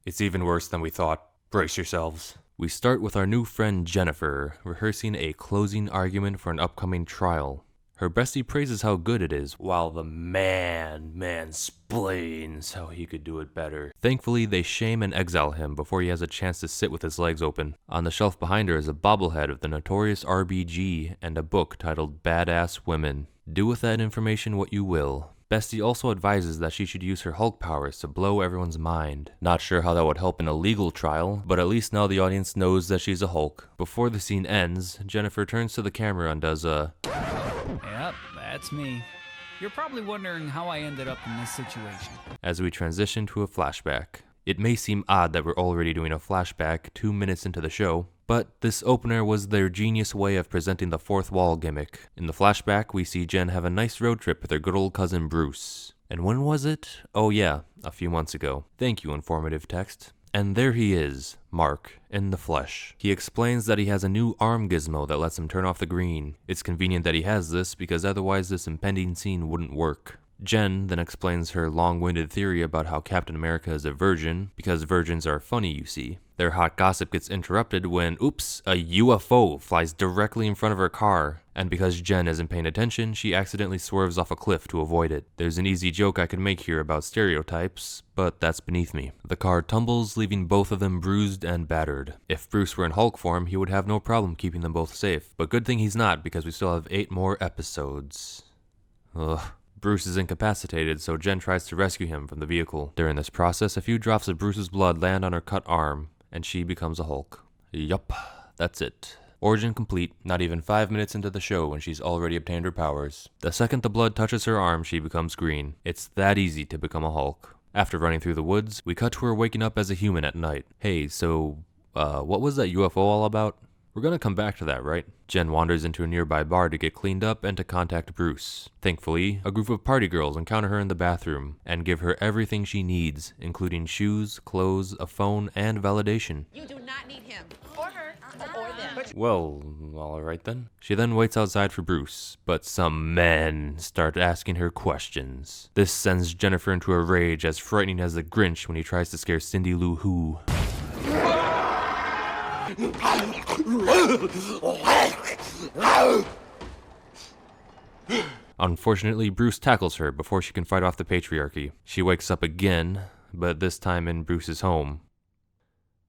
It's even worse than we thought. Brace yourselves. We start with our new friend Jennifer, rehearsing a closing argument for an upcoming trial. Her bestie praises how good it is, while the man mansplains how he could do it better. Thankfully, they shame and exile him before he has a chance to sit with his legs open. On the shelf behind her is a bobblehead of the notorious RBG and a book titled Badass Women. Do with that information what you will. Bestie also advises that she should use her Hulk powers to blow everyone's mind. Not sure how that would help in a legal trial, but at least now the audience knows that she's a Hulk. Before the scene ends, Jennifer turns to the camera and does a... Yep, that's me. You're probably wondering how I ended up in this situation. As we transition to a flashback. It may seem odd that we're already doing a flashback 2 minutes into the show, but this opener was their genius way of presenting the fourth wall gimmick. In the flashback, we see Jen have a nice road trip with her good old cousin Bruce. And when was it? Oh yeah, a few months ago. Thank you, informative text. And there he is, Mark, in the flesh. He explains that he has a new arm gizmo that lets him turn off the green. It's convenient that he has this because otherwise this impending scene wouldn't work. Jen then explains her long-winded theory about how Captain America is a virgin, because virgins are funny, you see. Their hot gossip gets interrupted when, oops, a UFO flies directly in front of her car, and because Jen isn't paying attention, she accidentally swerves off a cliff to avoid it. There's an easy joke I could make here about stereotypes, but that's beneath me. The car tumbles, leaving both of them bruised and battered. If Bruce were in Hulk form, he would have no problem keeping them both safe, but good thing he's not, because we still have 8 more episodes. Ugh. Bruce is incapacitated, so Jen tries to rescue him from the vehicle. During this process, a few drops of Bruce's blood land on her cut arm, and she becomes a Hulk. Yup, that's it. Origin complete, not even 5 minutes into the show when she's already obtained her powers. The second the blood touches her arm, she becomes green. It's that easy to become a Hulk. After running through the woods, we cut to her waking up as a human at night. Hey, so, what was that UFO all about? We're gonna come back to that, right? Jen wanders into a nearby bar to get cleaned up and to contact Bruce. Thankfully, a group of party girls encounter her in the bathroom and give her everything she needs, including shoes, clothes, a phone, and validation. You do not need him, or her, or them. Well, alright then. She then waits outside for Bruce, but some men start asking her questions. This sends Jennifer into a rage as frightening as the Grinch when he tries to scare Cindy Lou Who. Unfortunately, Bruce tackles her before she can fight off the patriarchy. She wakes up again, but this time in Bruce's home.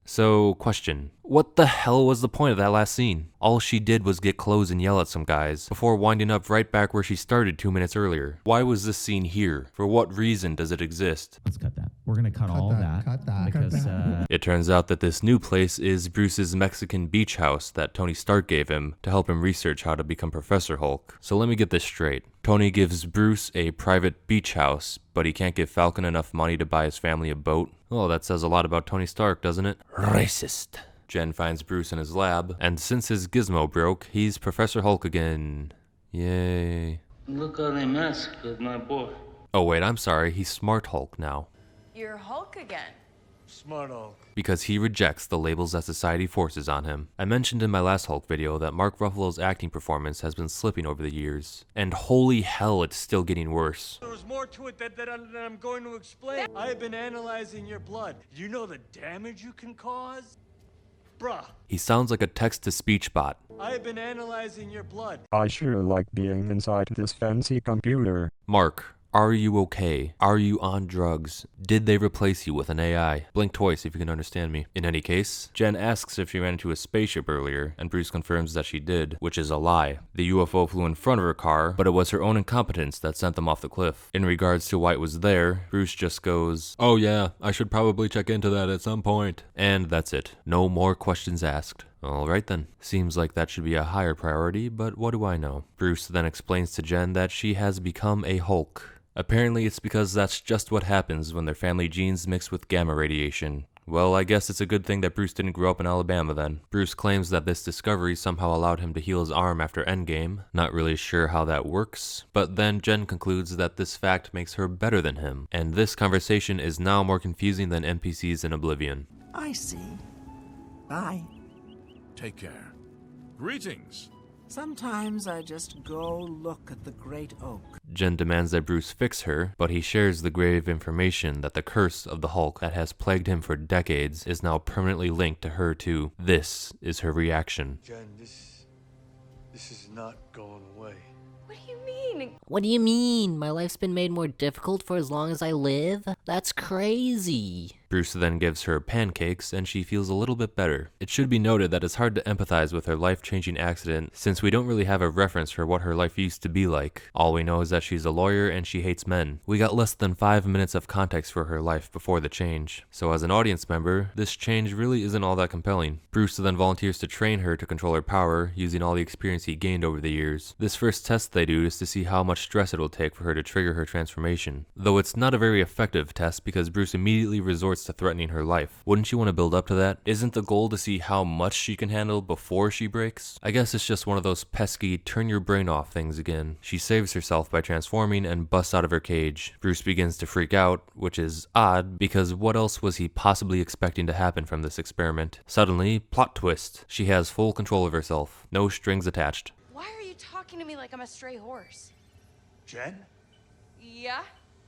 So, question. What the hell was the point of that last scene? All she did was get clothes and yell at some guys, before winding up right back where she started 2 minutes earlier. Why was this scene here? For what reason does it exist? Let's cut that. We're gonna cut all that. Cut that. Because, It turns out that this new place is Bruce's Mexican beach house that Tony Stark gave him to help him research how to become Professor Hulk. So let me get this straight. Tony gives Bruce a private beach house, but he can't give Falcon enough money to buy his family a boat? Oh, that says a lot about Tony Stark, doesn't it? Racist. Jen finds Bruce in his lab, and since his gizmo broke, he's Professor Hulk again. Yay. Look how they mess with my boy. Oh wait, I'm sorry, he's Smart Hulk now. You're Hulk again. Smart Hulk. Because he rejects the labels that society forces on him. I mentioned in my last Hulk video that Mark Ruffalo's acting performance has been slipping over the years. And holy hell, it's still getting worse. There's more to it that I'm going to explain. I have been analyzing your blood. You know the damage you can cause? Bruh. He sounds like a text-to-speech bot. I have been analyzing your blood. I sure like being inside this fancy computer. Mark, are you okay? Are you on drugs? Did they replace you with an AI? Blink twice if you can understand me. In any case, Jen asks if she ran into a spaceship earlier, and Bruce confirms that she did, which is a lie. The UFO flew in front of her car, but it was her own incompetence that sent them off the cliff. In regards to why it was there, Bruce just goes, "Oh yeah, I should probably check into that at some point." And that's it. No more questions asked. Alright then. Seems like that should be a higher priority, but what do I know? Bruce then explains to Jen that she has become a Hulk. Apparently it's because that's just what happens when their family genes mix with gamma radiation. Well, I guess it's a good thing that Bruce didn't grow up in Alabama then. Bruce claims that this discovery somehow allowed him to heal his arm after Endgame. Not really sure how that works, but then Jen concludes that this fact makes her better than him. And this conversation is now more confusing than NPCs in Oblivion. I see. Bye. Take care. Greetings. Sometimes I just go look at the great oak. Jen demands that Bruce fix her, but he shares the grave information that the curse of the Hulk that has plagued him for decades is now permanently linked to her too. This is her reaction. Jen, this is not going away. What do you mean? What do you mean? My life's been made more difficult for as long as I live? That's crazy. Bruce then gives her pancakes, and she feels a little bit better. It should be noted that it's hard to empathize with her life-changing accident, since we don't really have a reference for what her life used to be like. All we know is that she's a lawyer and she hates men. We got less than 5 minutes of context for her life before the change. So as an audience member, this change really isn't all that compelling. Bruce then volunteers to train her to control her power, using all the experience he gained over the years. This first test they do is to see how much stress it'll take for her to trigger her transformation. Though it's not a very effective test because Bruce immediately resorts to threatening her life. Wouldn't you want to build up to that? Isn't the goal to see how much she can handle before she breaks? I guess it's just one of those pesky turn your brain off things again. She saves herself by transforming and busts out of her cage. Bruce begins to freak out, which is odd because what else was he possibly expecting to happen from this experiment? Suddenly, plot twist. She has full control of herself. No strings attached. Why are you talking to me like I'm a stray horse? Jen? Yeah?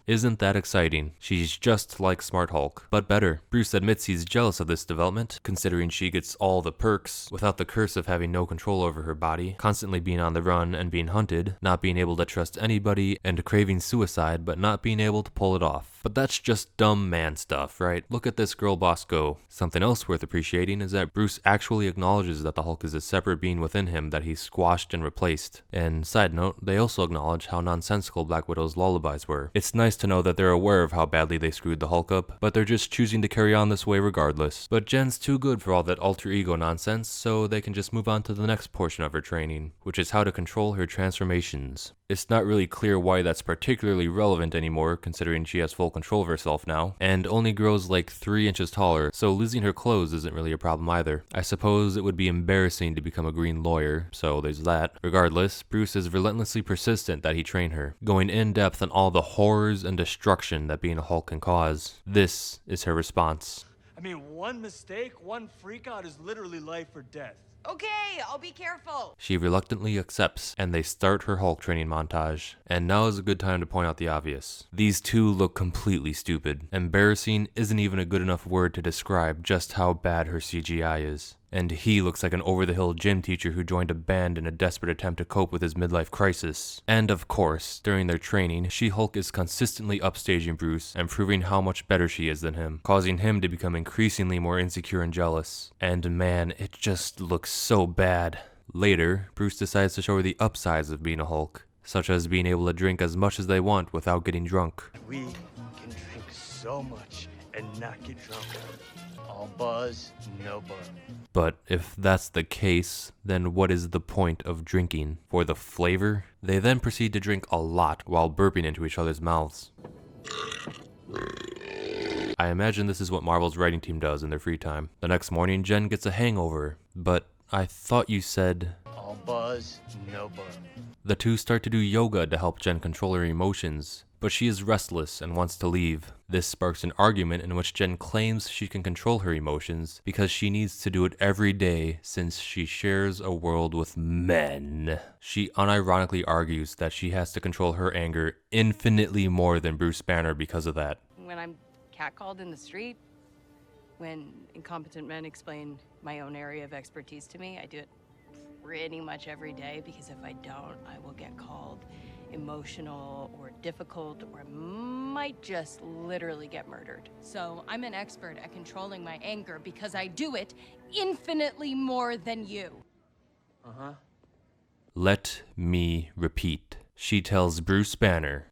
Isn't that exciting? She's just like Smart Hulk, but better. Bruce admits he's jealous of this development, considering she gets all the perks without the curse of having no control over her body, constantly being on the run and being hunted, not being able to trust anybody, and craving suicide but not being able to pull it off. But that's just dumb man stuff, right? Look at this girl boss go. Something else worth appreciating is that Bruce actually acknowledges that the Hulk is a separate being within him that he's squashed and replaced. And side note, they also acknowledge how nonsensical Black Widow's lullabies were. It's nice to know that they're aware of how badly they screwed the Hulk up, but they're just choosing to carry on this way regardless. But Jen's too good for all that alter ego nonsense, so they can just move on to the next portion of her training, which is how to control her transformations. It's not really clear why that's particularly relevant anymore, considering she has full control of herself now, and only grows like 3 inches taller, so losing her clothes isn't really a problem either. I suppose it would be embarrassing to become a green lawyer, so there's that. Regardless, Bruce is relentlessly persistent that he train her, going in depth on all the horrors and destruction that being a Hulk can cause. This is her response. I mean, one mistake, one freakout is literally life or death. Okay, I'll be careful. She reluctantly accepts, and they start her Hulk training montage. And now is a good time to point out the obvious. These two look completely stupid. Embarrassing isn't even a good enough word to describe just how bad her CGI is. And he looks like an over-the-hill gym teacher who joined a band in a desperate attempt to cope with his midlife crisis. And of course, during their training, She-Hulk is consistently upstaging Bruce and proving how much better she is than him, causing him to become increasingly more insecure and jealous. And man, it just looks so bad. Later, Bruce decides to show her the upsides of being a Hulk, such as being able to drink as much as they want without getting drunk. We can drink so much and not get drunk. All buzz, no buzz. But if that's the case, then what is the point of drinking? For the flavor? They then proceed to drink a lot while burping into each other's mouths. I imagine this is what Marvel's writing team does in their free time. The next morning, Jen gets a hangover, but I thought you said... All buzz, no buzz. The two start to do yoga to help Jen control her emotions, but she is restless and wants to leave. This sparks an argument in which Jen claims she can control her emotions because she needs to do it every day since she shares a world with men. She unironically argues that she has to control her anger infinitely more than Bruce Banner because of that. When I'm catcalled in the street, when incompetent men explain my own area of expertise to me, I do it pretty much every day because if I don't, I will get called emotional or difficult or might just literally get murdered. So I'm an expert at controlling my anger because I do it infinitely more than you. Let me repeat. She tells Bruce Banner,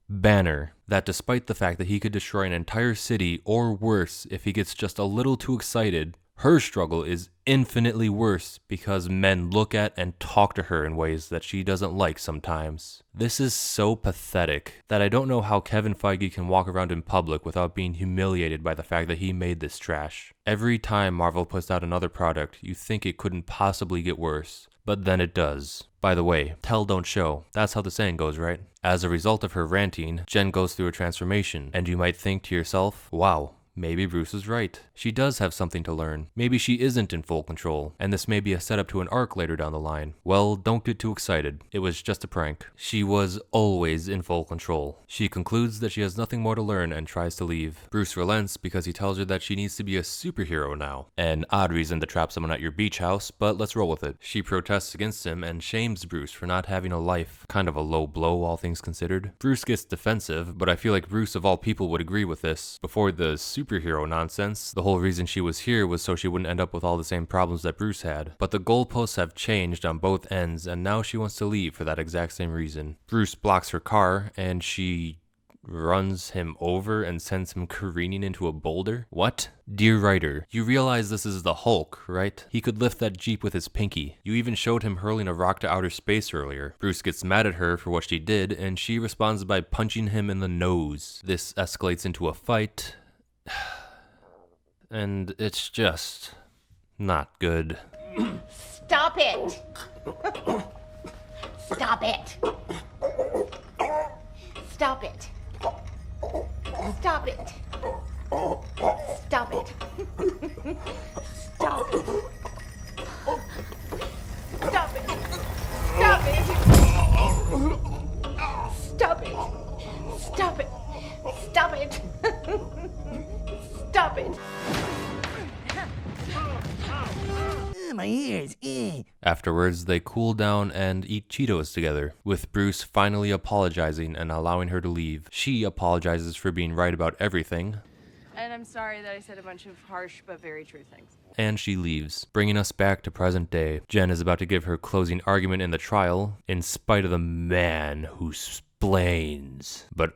that despite the fact that he could destroy an entire city or worse if he gets just a little too excited, her struggle is infinitely worse because men look at and talk to her in ways that she doesn't like sometimes. This is so pathetic that I don't know how Kevin Feige can walk around in public without being humiliated by the fact that he made this trash. Every time Marvel puts out another product, you think it couldn't possibly get worse, but then it does. By the way, tell don't show. That's how the saying goes, right? As a result of her ranting, Jen goes through a transformation, and you might think to yourself, wow, maybe Bruce was right. She does have something to learn. Maybe she isn't in full control, and this may be a setup to an arc later down the line. Well, don't get too excited. It was just a prank. She was always in full control. She concludes that she has nothing more to learn and tries to leave. Bruce relents because he tells her that she needs to be a superhero now. An odd reason to trap someone at your beach house, but let's roll with it. She protests against him and shames Bruce for not having a life. Kind of a low blow, all things considered. Bruce gets defensive, but I feel like Bruce of all people would agree with this. Before the superhero nonsense, the whole reason she was here was so she wouldn't end up with all the same problems that Bruce had. But the goalposts have changed on both ends, and now she wants to leave for that exact same reason. Bruce blocks her car, and she runs him over and sends him careening into a boulder? What? Dear writer, you realize this is the Hulk, right? He could lift that Jeep with his pinky. You even showed him hurling a rock to outer space earlier. Bruce gets mad at her for what she did, and she responds by punching him in the nose. This escalates into a fight, and it's just not good. Stop it! Stop it! Stop it! Stop it! Stop it! Stop it! Stop it! Stop it! Stop it! Stop it! Stop it! Stop it! My ears. Afterwards, they cool down and eat Cheetos together, with Bruce finally apologizing and allowing her to leave. She apologizes for being right about everything, And I'm sorry that I said a bunch of harsh but very true things. and she leaves, bringing us back to present day. Jen is about to give her closing argument in the trial, in spite of the man who splains. But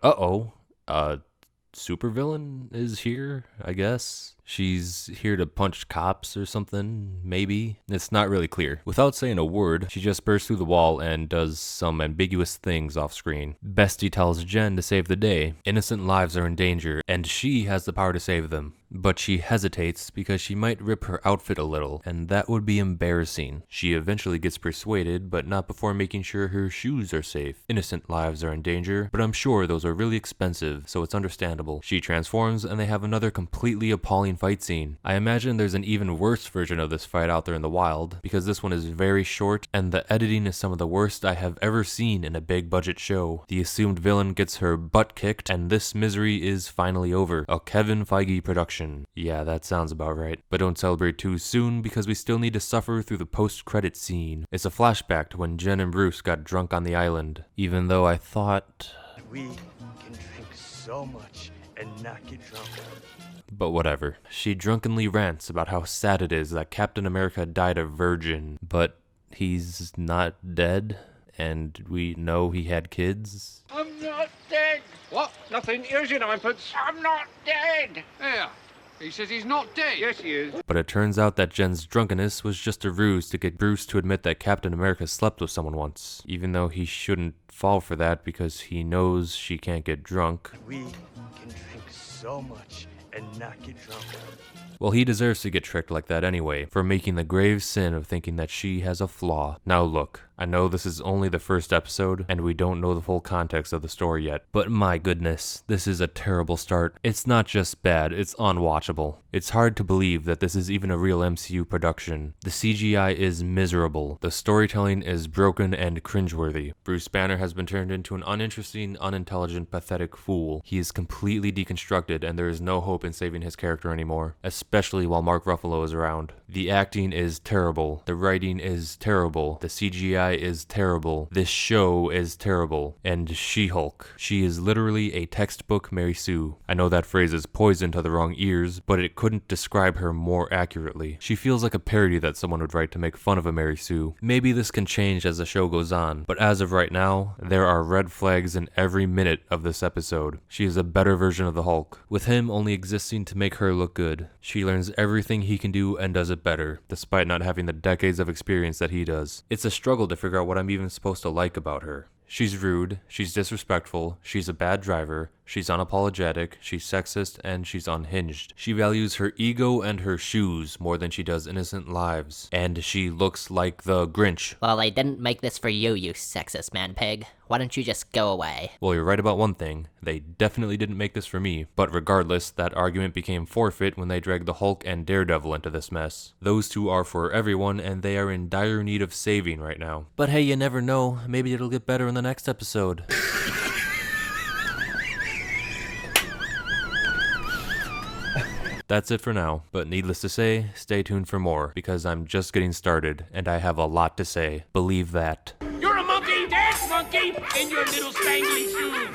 supervillain is here, I guess. She's here to punch cops or something, maybe. It's not really clear. Without saying a word, she just bursts through the wall and does some ambiguous things off screen. Bestie tells Jen to save the day. Innocent lives are in danger, and she has the power to save them. But she hesitates because she might rip her outfit a little, and that would be embarrassing. She eventually gets persuaded, but not before making sure her shoes are safe. Innocent lives are in danger, but I'm sure those are really expensive, so it's understandable. She transforms, and they have another completely appalling fight scene. I imagine there's an even worse version of this fight out there in the wild, because this one is very short, and the editing is some of the worst I have ever seen in a big budget show. The assumed villain gets her butt kicked, and this misery is finally over. A Kevin Feige production. Yeah, that sounds about right. But don't celebrate too soon, because we still need to suffer through the post-credit scene. It's a flashback to when Jen and Bruce got drunk on the island. Even though I thought... We can drink so much and not get drunk. But whatever. She drunkenly rants about how sad it is that Captain America died a virgin, but he's not dead, and we know he had kids. I'm not dead. What? Nothing. Here's your ninepence. I'm not dead. Yeah. He says he's not dead. Yes, he is. But it turns out that Jen's drunkenness was just a ruse to get Bruce to admit that Captain America slept with someone once, even though he shouldn't fall for that because he knows she can't get drunk. We can drink so much and not get drunk. Well, he deserves to get tricked like that anyway, for making the grave sin of thinking that she has a flaw. Now look, I know this is only the first episode, and we don't know the full context of the story yet, but my goodness, this is a terrible start. It's not just bad, it's unwatchable. It's hard to believe that this is even a real MCU production. The CGI is miserable. The storytelling is broken and cringeworthy. Bruce Banner has been turned into an uninteresting, unintelligent, pathetic fool. He is completely deconstructed, and there is no hope in saving his character anymore, especially while Mark Ruffalo is around. The acting is terrible. The writing is terrible. The CGI is terrible. This show is terrible. And She-Hulk. She is literally a textbook Mary Sue. I know that phrase is poison to the wrong ears, but it couldn't describe her more accurately. She feels like a parody that someone would write to make fun of a Mary Sue. Maybe this can change as the show goes on, but as of right now, there are red flags in every minute of this episode. She is a better version of the Hulk, with him only existing to make her look good. She learns everything he can do and does it better, despite not having the decades of experience that he does. It's a struggle to figure out what I'm even supposed to like about her. She's rude, she's disrespectful, she's a bad driver, She's unapologetic, she's sexist, and she's unhinged. She values her ego and her shoes more than she does innocent lives. And she looks like the Grinch. Well, I didn't make this for you, you sexist man-pig. Why don't you just go away? Well, you're right about one thing. They definitely didn't make this for me. But regardless, that argument became forfeit when they dragged the Hulk and Daredevil into this mess. Those two are for everyone, and they are in dire need of saving right now. But hey, you never know. Maybe it'll get better in the next episode. That's it for now, but needless to say, stay tuned for more, because I'm just getting started, and I have a lot to say. Believe that. You're a monkey, dance monkey, in your little spangly shoes.